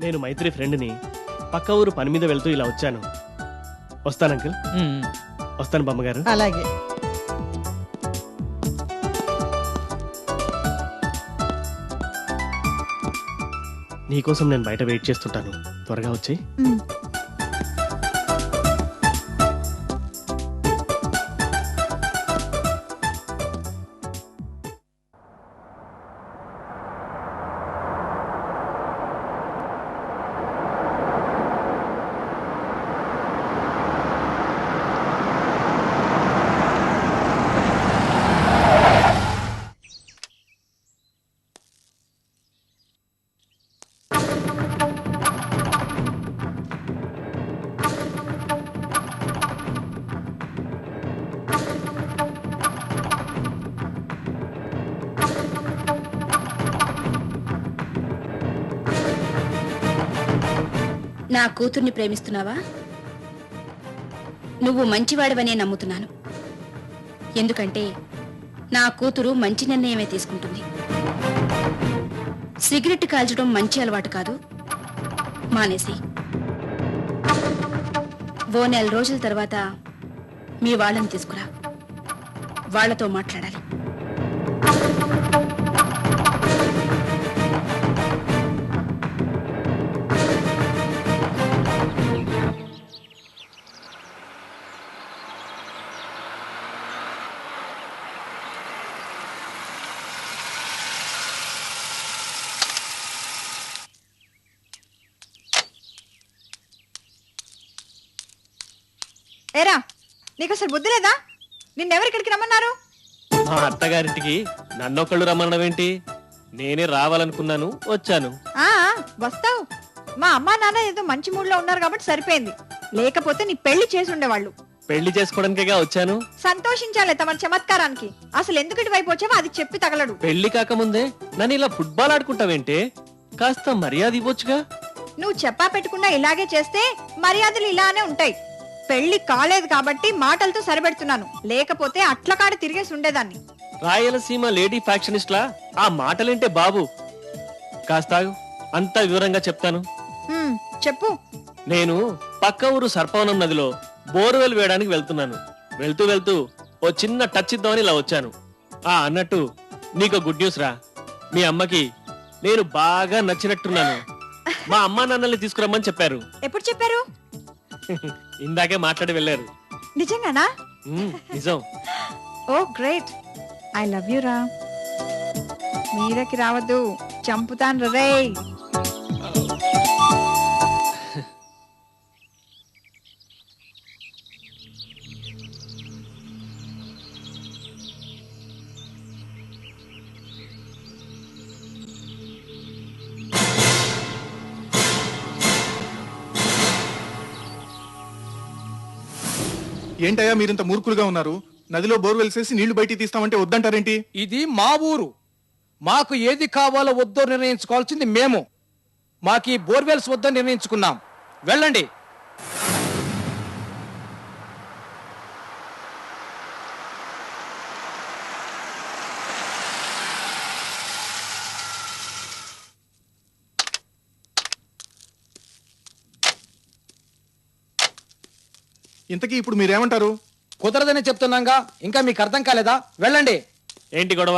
నేను మైత్రి ఫ్రెండ్ని. పక్క ఊరు పని మీద వెళ్తూ ఇలా వచ్చాను. వస్తాను అంకుల్. వస్తాను బామ్మగారు. అలాగే. నీకోసం నేను బయట వెయిట్ చేస్తుంటాను. త్వరగా వచ్చి. నా కూతుర్ని ప్రేమిస్తున్నావా? నువ్వు మంచివాడివనే నమ్ముతున్నాను. ఎందుకంటే నా కూతురు మంచి నిర్ణయమే తీసుకుంటుంది. సిగరెట్ కాల్చడం మంచి అలవాటు కాదు, మానేసి. ఓ నెల రోజుల తర్వాత మీ వాళ్ళని తీసుకురా, వాళ్లతో మాట్లాడాలి. ఏరా, నీకు అసలు బుద్ధి లేదా? నిన్నెవరిక్కడికి రమ్మన్నారు? మా అత్తగారింటికి నన్నొక్కళ్ళు రమ్మనవేంటి? నేనే రావాలనుకున్నాను, వచ్చాను. వస్తావు. మా అమ్మా నాన్న ఏదో మంచి మూడ్ లో ఉన్నారు కాబట్టి సరిపోయింది. లేకపోతే నీ పెళ్లి చేసి ఉండేవాళ్ళు. పెళ్లి చేసుకోవడానికేగా వచ్చాను. సంతోషించాలే తమ చమత్కారానికి. అసలు ఎందుకు ఇటువైపు వచ్చావో అది చెప్పి తగలడు. పెళ్లి కాకముందే నన్ను ఇలా ఫుట్బాల్ ఆడుకుంటావేంటే? కాస్త మర్యాద ఇవ్వచ్చుగా. నువ్వు చెప్పా పెట్టకుండా ఇలాగే చేస్తే మర్యాదలు ఇలానే ఉంటాయి. పెళ్లి కాలేదు కాబట్టి మాటలతో సరిపెడుతున్నాను, లేకపోతే అట్లకాడ తిరిగేసి ఉండేదాన్ని. రాయలసీమ లేడీ ఫ్యాక్షనిస్ట్ లా ఆ మాటలేంటే బాబు? కాస్త అంతా వివరంగా చెప్తాను. చెప్పు. నేను పక్క ఊరు సర్పవనం నదిలో బోర్వెల్ వేయడానికి వెళ్తున్నాను. వెళ్తూ వెళ్తూ ఓ చిన్న టచ్ ఇద్దామని ఇలా వచ్చాను. అన్నట్టు నీకు గుడ్ న్యూస్ రా. మీ అమ్మకి నేను బాగా నచ్చినట్టున్నాను. మా అమ్మా నాన్నల్ని తీసుకురమ్మని చెప్పారు. ఎప్పుడు చెప్పారు? ఇందాకే మాట్లాడి వెళ్ళారు. నిజంగానా? నిజం. ఓ గ్రేట్. ఐ లవ్ యూ రా. మీదకి రావద్దు, చంపుతాను రే. ఏంటయ్యా మీరింత మూర్ఖులుగా ఉన్నారు? నదిలో బోర్వెల్స్ వేసి నీళ్లు బయటికి తీస్తామంటే వద్దంటారేంటి? ఇది మా ఊరు. మాకు ఏది కావాలో వద్దో నిర్ణయించుకోవాల్సింది మేము. మాకు ఈ బోర్వెల్స్ వద్దని నిర్ణయించుకున్నాం. వెళ్ళండి. ఇంతకీ ఇప్పుడు మీరేమంటారు? కుదరదని చెప్తున్నాగా, ఇంకా మీకు అర్థం కాలేదా? వెళ్ళండి. ఏంటి గొడవ?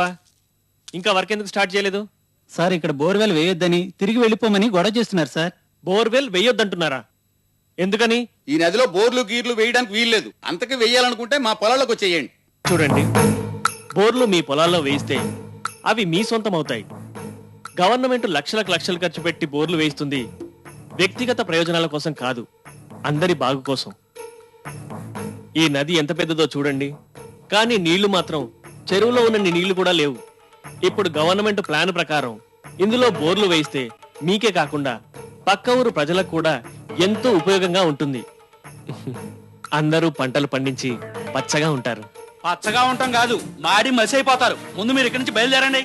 ఇంకా వర్క్ ఎందుకు స్టార్ట్ చేయలేదు? సార్, ఇక్కడ బోర్వెల్ వేయొద్దని తిరిగి వెళ్ళిపోమని గొడవ చేస్తున్నారు సార్. బోర్వెల్ వేయొద్దంటున్నారా? ఎందుకని? ఈ నదిలో బోర్లు గీర్లు వేయడానికి వీల్లేదు. అంతకు వేయాలనుకుంటే మా పొలాలకు వచ్చేయండి. చూడండి, బోర్లు మీ పొలాల్లో వేయిస్తే అవి మీ సొంతం అవుతాయి. గవర్నమెంట్ లక్షలకు లక్షలు ఖర్చు పెట్టి బోర్లు వేయిస్తుంది వ్యక్తిగత ప్రయోజనాల కోసం కాదు, అందరి బాగు కోసం. ఈ నది ఎంత పెద్దదో చూడండి, కానీ నీళ్లు మాత్రం చెరువులో ఉన్న నీళ్లు కూడా లేవు. ఇప్పుడు గవర్నమెంట్ ప్లాన్ ప్రకారం ఇందులో బోర్లు వేయిస్తే మీకే కాకుండా పక్క ఊరు ప్రజలకు కూడా ఎంతో ఉపయోగంగా ఉంటుంది. అందరూ పంటలు పండించి పచ్చగా ఉంటారు. పచ్చగా ఉంటాం కాదు, మాడి మసి అయిపోతారు. ముందు మీరు ఇక్కడి నుంచి బయలుదేరండి.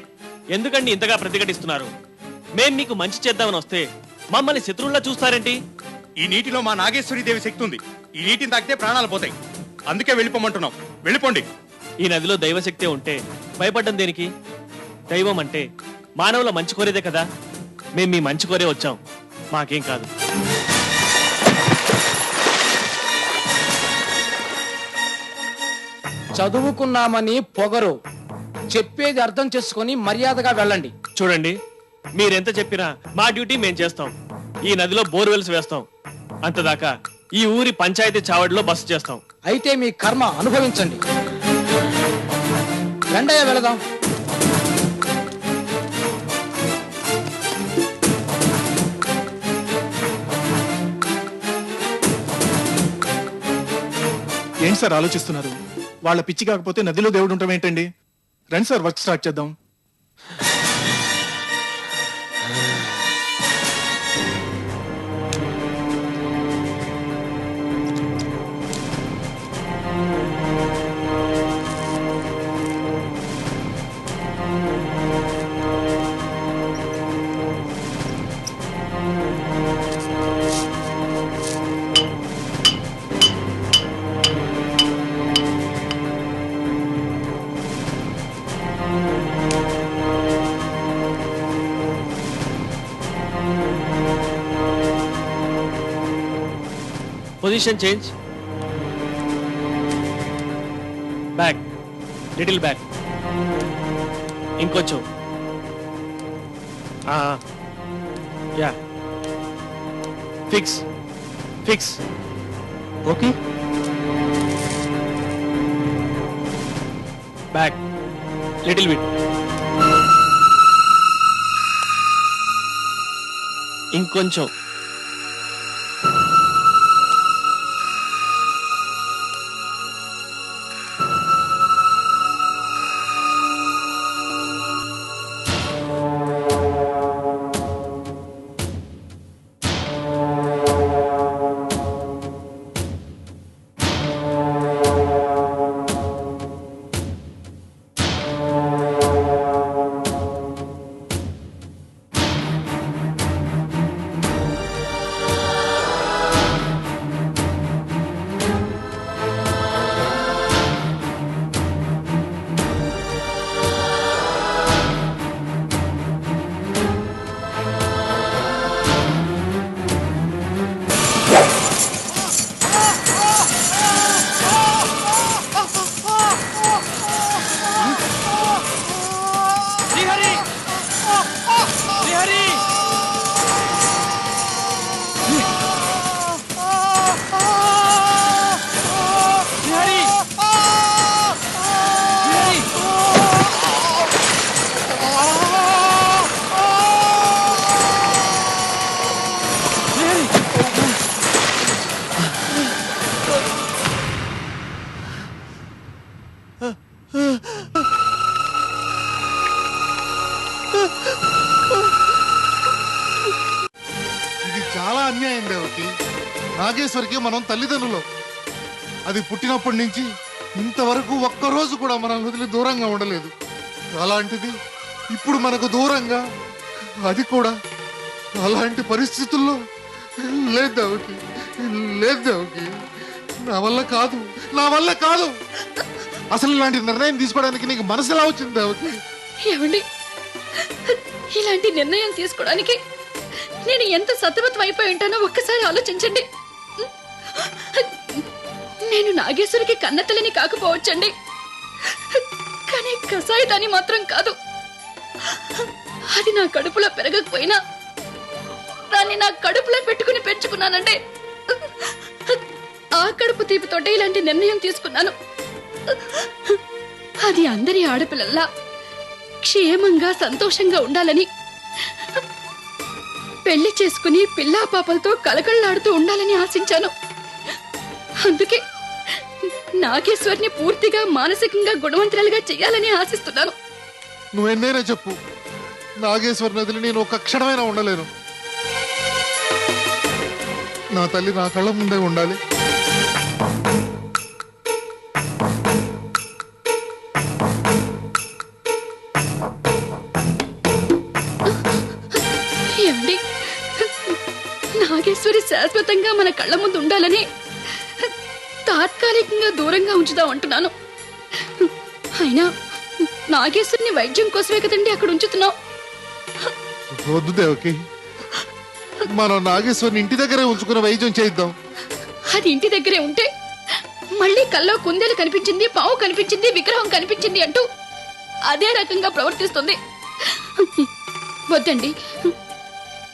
ఎందుకండి ఇంతగా ప్రతిఘటిస్తున్నారు? మేం మీకు మంచి చేద్దామని వస్తే మమ్మల్ని శత్రువుల్లా చూస్తారేంటి? ఈ నీటిలో మా నాగేశ్వరి దేవి శక్తి ఉంది. ఈ నీటిని తాకితే ప్రాణాలు పోతాయి. అందుకే వెళ్ళిపోమంటున్నాం. వెళ్ళిపోండి. ఈ నదిలో దైవశక్తి ఉంటే భయపడ్డం దేనికి? దైవం అంటే మానవుల మంచి కోరేదే కదా. మేం మీ మంచి కోరే వచ్చాం. మాకేం కాదు. చదువుకున్నామని పొగరు, చెప్పేది అర్థం చేసుకొని మర్యాదగా వెళ్ళండి. చూడండి, మీరెంత చెప్పినా మా డ్యూటీ మేం చేస్తాం. ఈ నదిలో బోర్వెల్స్ వేస్తాం. అంతదాకా ఈ ఊరి పంచాయతీ చావడిలో బస చేస్తాం. అయితే మీ కర్మ అనుభవించండి. రండయ్య వెళదాం. ఏంటి సార్ ఆలోచిస్తున్నారు? వాళ్ళ పిచ్చి కాకపోతే నదిలో దేవుడు ఉండటం ఏంటండి? రండి సార్, వర్క్ స్టార్ట్ చేద్దాం. Position change. Back, little back. ఇంకొంచెం. Yeah, fix fix. Okay. Back, little bit. ఇంకొంచెం. ఇది చాలా అన్యాయం దేవకి. నాగేశ్వరికి మనం తల్లిదండ్రులు. అది పుట్టినప్పటి నుంచి ఇంతవరకు ఒక్కరోజు కూడా మనం వదిలి దూరంగా ఉండలేదు. అలాంటిది ఇప్పుడు మనకు దూరంగా, అది కూడా అలాంటి పరిస్థితుల్లో. లేదు దేవకి, లేదు దేవకి, నా వల్ల కాదు, నా వల్ల కాదు. అసలు ఇలాంటి నిర్ణయం తీసుకోవడానికి నీకు మనసు ఎలా వచ్చింది దేవకి? ఏమండి, ఇలాంటి నిర్ణయం తీసుకోవడానికి నేను ఎంత సతమతం అయిపోయి ఉంటానో ఒక్కసారి ఆలోచించండి. నేను నాగేశ్వరికి కన్నతల్లిని కాకపోవచ్చండి, కానీ కసాయిదాని మాత్రం కాదు. అది నా కడుపులో పెరగకపోయినా దాన్ని నా కడుపులో పెట్టుకుని పెంచుకున్నానండి. ఆ కడుపు తీపితోటే ఇలాంటి నిర్ణయం తీసుకున్నాను. అది అందరి ఆడపిల్లల్లా క్షేమంగా సంతోషంగా ఉండాలని, పెళ్లి చేసుకుని పిల్లా పాపలతో కలకళ్ళాడుతూ ఉండాలని ఆశించాను. అందుకే నాగేశ్వర్ని పూర్తిగా మానసికంగా గుణవంతురాలుగా చెయ్యాలని ఆశిస్తున్నాను. నువ్వెన్నైనా చెప్పు, నాగేశ్వరి నదిని నేను ఒక్క క్షణమైనా ఉండలేను. నా తల్లి నా కళ్ళ ముందే ఉండాలి. ఏమండి, నాగేశ్వరి శాశ్వతంగా మన కళ్ళ ముందు ఉండాలని తాత్కాలికంగా దూరంగా ఉంచుదాం అంటున్నాను. అయినా నాగేశ్వరిని వైద్యం కోసమే కదండి అక్కడ ఉంచుతున్నావు. వద్దు దేవకి, మనం నాగేశ్వరిని ఇంటి దగ్గరే ఉంచుకుని వైద్యం చేయిద్దాం. అది ఇంటి దగ్గరే ఉంటే మళ్ళీ కల్లో కుందేలు కనిపించింది, పావు కనిపించింది, విగ్రహం కనిపించింది అంటూ అదే రకంగా ప్రవర్తిస్తుంది. వద్దండి,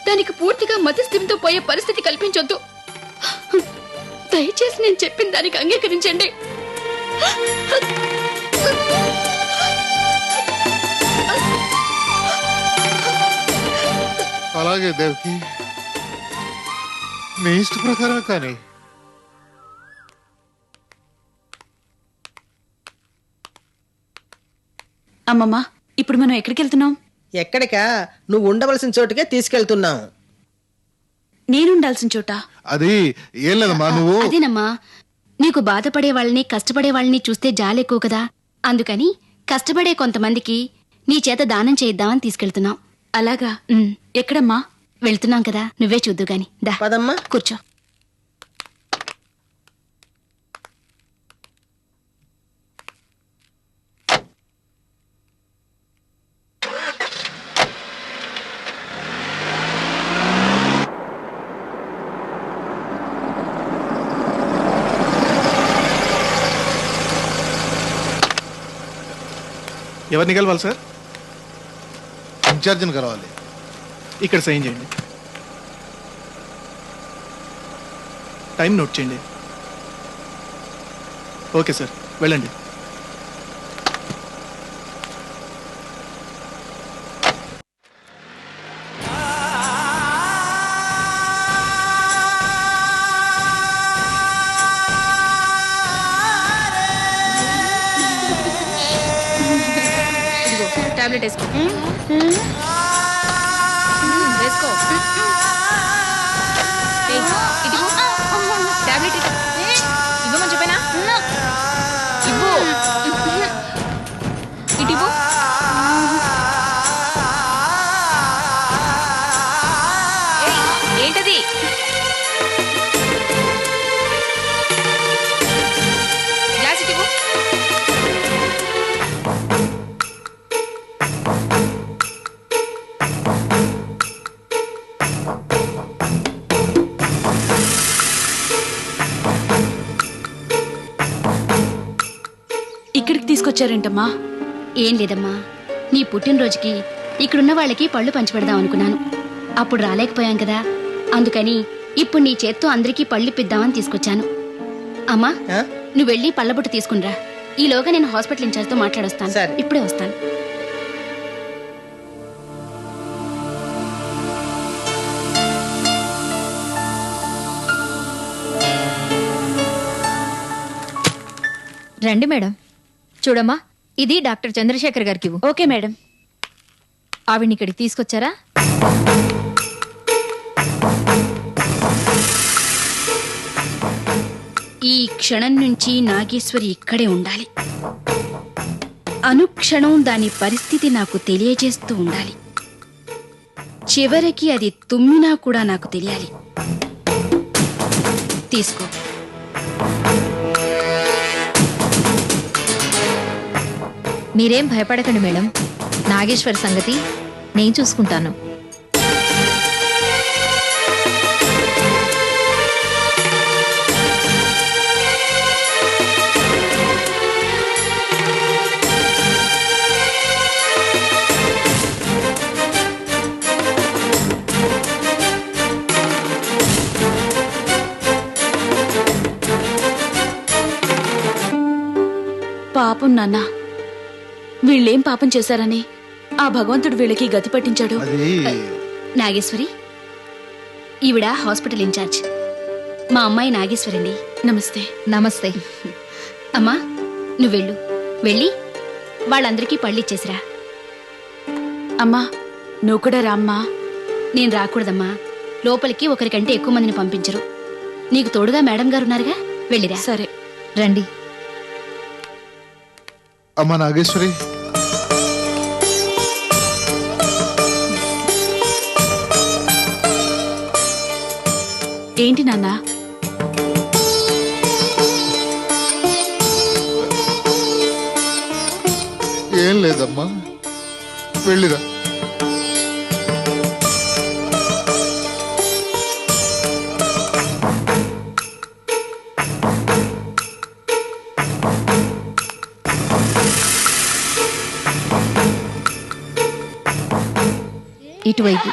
దానికి పూర్తిగా మతిస్థిమితో పోయే పరిస్థితి కల్పించొద్దు. దయచేసి నేను చెప్పిన దానికి అంగీకరించండి. అలాగే దేవకి, నీ ఇష్ట ప్రకారం కానీ. అమ్మమ్మ, ఇప్పుడు మనం ఎక్కడికి వెళ్తున్నాం? ఎక్కడికా? నువ్వు ఉండవలసిన చోటుకే తీసుకెళ్తున్నాం. నేనుండాల్సిన చోట? అది ఏం లేదమ్మా, నువ్వు అదేనమ్మా, నీకు బాధపడే వాళ్ళని, కష్టపడే వాళ్ళని చూస్తే జాలెక్కువ కదా. అందుకని కష్టపడే కొంతమందికి నీ చేత దానం చేయిద్దామని తీసుకెళ్తున్నాం. అలాగా? ఎక్కడమ్మా? వెళ్తున్నాం కదా, నువ్వే చూద్దు గాని. దా పదమ్మా. కూర్చో. ఎవరిని కలవాలి సార్? ఇన్ఛార్జిని కలవాలి. ఇక్కడ సైన్ చేయండి. టైం నోట్ చేయండి. ఓకే సార్, వెళ్ళండి. టాబ్లెట్ వేసుకో. వేసుకో. టాబ్లెట్ ఇవ్వమని చెప్పానా? ఇవ్వు. ఇటు ఇవ్వు. ఏంటది? గ్లాస్ ఇటు ఇవ్వు. ఇక్కడికి తీసుకొచ్చారేంటమ్మా? ఏం లేదమ్మా, నీ పుట్టినరోజుకి ఇక్కడున్న వాళ్ళకి పళ్ళు పంచిపెడదాం అనుకున్నాను. అప్పుడు రాలేకపోయాం కదా, అందుకని ఇప్పుడు నీ చేత్తో అందరికీ పళ్ళిప్పిద్దామని తీసుకొచ్చాను. అమ్మా, నువ్వు వెళ్ళి పళ్ళబొట్టు తీసుకునిరా. ఈలోగా నేను హాస్పిటల్ ఇన్ఛార్జ్తో మాట్లాడొస్తాను. ఇప్పుడే వస్తాను. రండి మేడం. చూడమ్మా, ఇది డాక్టర్ చంద్రశేఖర్ గారికి. Okay madam. ఆవిడ్ని ఇక్కడికి తీసుకొచ్చారా? ఈ క్షణం నుంచి నాగేశ్వరి ఇక్కడే ఉండాలి. అనుక్షణం దాని పరిస్థితి నాకు తెలియజేస్తూ ఉండాలి. చివరికి అది తుమ్మినా కూడా నాకు తెలియాలి. తీసుకో. మీరేం భయపడకండి మేడం, నాగేశ్వర్ సంగతి నేను చూసుకుంటాను. పాపం నాన్న, వీళ్ళేం పాపం చేశారని ఆ భగవంతుడు వీళ్ళకి గతి పట్టించాడు. నాగేశ్వరి, ఈవిడ హాస్పిటల్ ఇన్ఛార్జ్. మా అమ్మాయి నాగేశ్వరి అండి. నమస్తే. నమస్తే. అమ్మా, నువ్వు వెళ్ళు. వెళ్ళి వాళ్ళందరికీ పళ్ళిచ్చేసిరా. అమ్మా, నువ్వు కూడా రామ్మా. నేను రాకూడదమ్మా, లోపలికి ఒకరికంటే ఎక్కువ మందిని పంపించరు. నీకు తోడుగా మేడం గారు ఉన్నారుగా, వెళ్ళిరా. సరే రండి. అమ్మా నాగేశ్వరి, ఏంటి నాన్న? ఏం లేదమ్మా, వెళ్ళిరా. ఇటువైపు.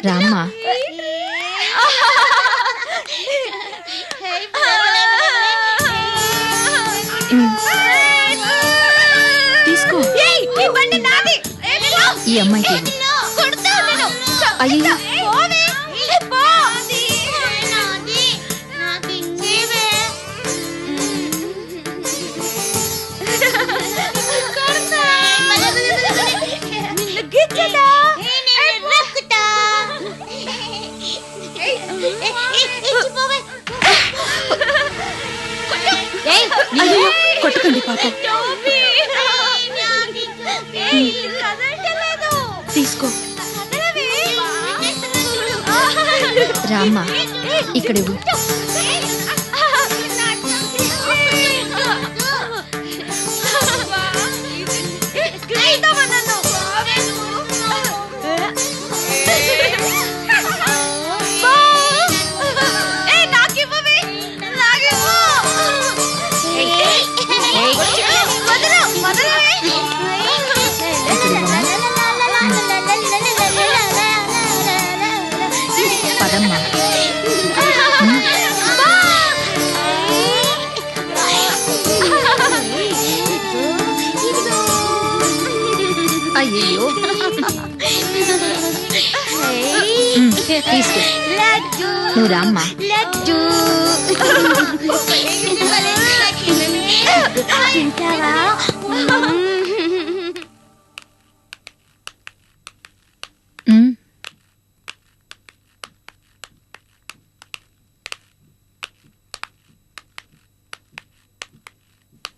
రామ్మా. తీసుకో. ఈ అమ్మాయికి అయ్యో కొట్టకండి పాపం. తీసుకో. రామ్మా ఇక్కడ ఇవ్వు. పదమ్మా. అయ్యో తీసుకో. నువ్వు రామ్మా.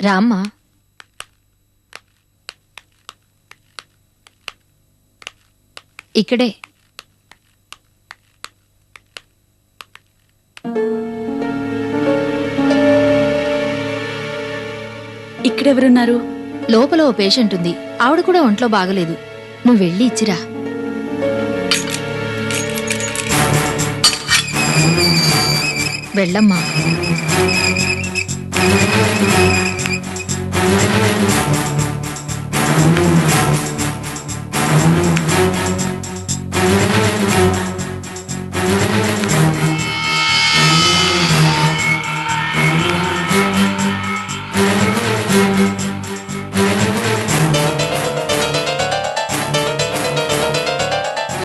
రామ్మా. ఇక్కడే. ఇక్కడెవరున్నారు? లోపల ఓ పేషెంట్ ఉంది. ఆవిడ కూడా ఒంట్లో బాగలేదు. నువ్వు వెళ్ళి ఇచ్చిరా. వెళ్ళమ్మా.